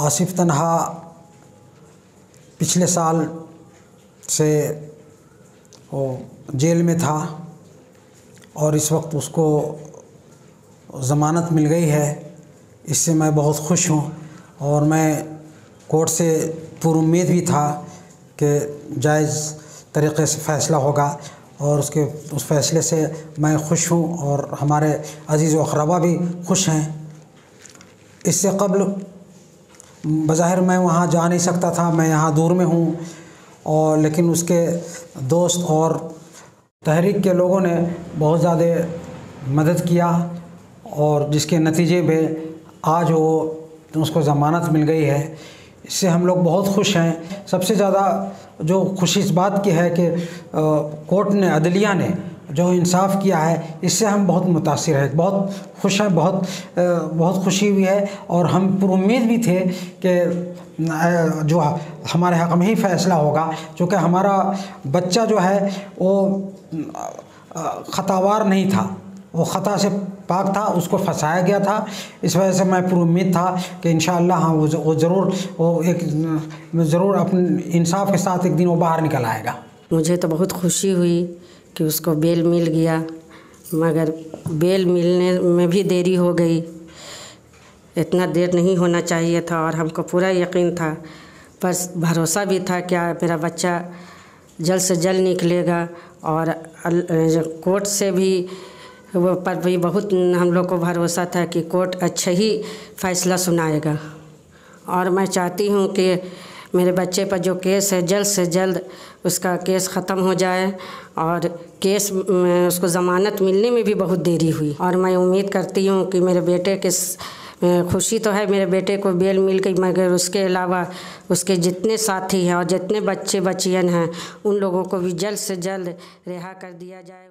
आसिफ तन्हा पिछले साल से वो जेल में था और इस वक्त उसको ज़मानत मिल गई है। इससे मैं बहुत खुश हूँ और मैं कोर्ट से पूरी उम्मीद भी था कि जायज़ तरीक़े से फ़ैसला होगा और उस फ़ैसले से मैं खुश हूँ और हमारे अज़ीज़ व अक़रबा भी खुश हैं। इससे क़ब्ल बज़ाहिर मैं वहाँ जा नहीं सकता था, मैं यहाँ दूर में हूँ और लेकिन उसके दोस्त और तहरीक के लोगों ने बहुत ज़्यादा मदद किया और जिसके नतीजे में आज उसको ज़मानत मिल गई है। इससे हम लोग बहुत खुश हैं। सबसे ज़्यादा जो खुशी इस बात की है कि कोर्ट ने, अदलिया ने जो इंसाफ़ किया है, इससे हम बहुत मुतासिर हैं, बहुत खुश हैं, बहुत खुशी हुई है और हम पूरी उम्मीद भी थे कि जो हमारे हक़ में ही फ़ैसला होगा, क्योंकि हमारा बच्चा जो है वो ख़तावार नहीं था, वो ख़ता से पाक था, उसको फंसाया गया था। इस वजह से मैं पूरी उम्मीद था कि इंशाअल्लाह हाँ वो ज़रूर अपने इंसाफ के साथ एक दिन वो बाहर निकल आएगा। मुझे तो बहुत खुशी हुई कि उसको बेल मिल गया, मगर बेल मिलने में भी देरी हो गई। इतना देर नहीं होना चाहिए था और हमको पूरा यकीन था, पर भरोसा भी था कि मेरा बच्चा जल्द से जल्द निकलेगा और कोर्ट से भी वो पर भी बहुत हम लोग को भरोसा था कि कोर्ट अच्छा ही फ़ैसला सुनाएगा। और मैं चाहती हूँ कि मेरे बच्चे पर जो केस है जल्द से जल्द उसका केस ख़त्म हो जाए और केस में उसको ज़मानत मिलने में भी बहुत देरी हुई और मैं उम्मीद करती हूँ कि मेरे बेटे के खुशी तो है, मेरे बेटे को बेल मिल गई, मगर उसके अलावा उसके जितने साथी हैं और जितने बच्चे बच्चियाँ हैं उन लोगों को भी जल्द से जल्द रिहा कर दिया जाए।